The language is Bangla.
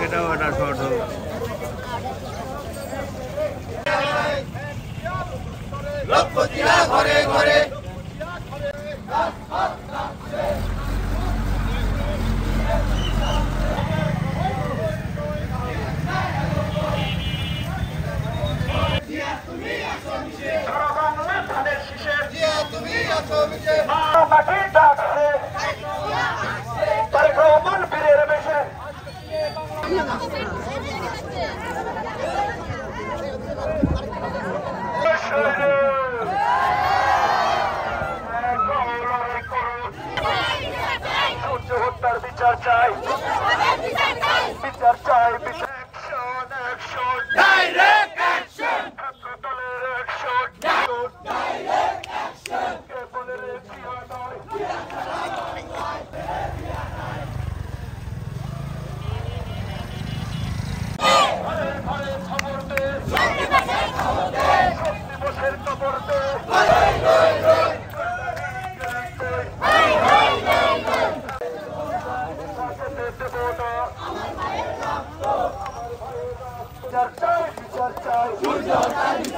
এটাও একটা শর্ট হল। লক্ষ্মীরা ঘরে ঘরে হত্যার বিচার চাই, বিচার চাই, ডাইরেক্ট অ্যাকশন, দলের অ্যাকশন, ডাইরেক্ট অ্যাকশন, বলে খবর দে, দিবসের খবর দে, বিচার চাই, বিচার চাই।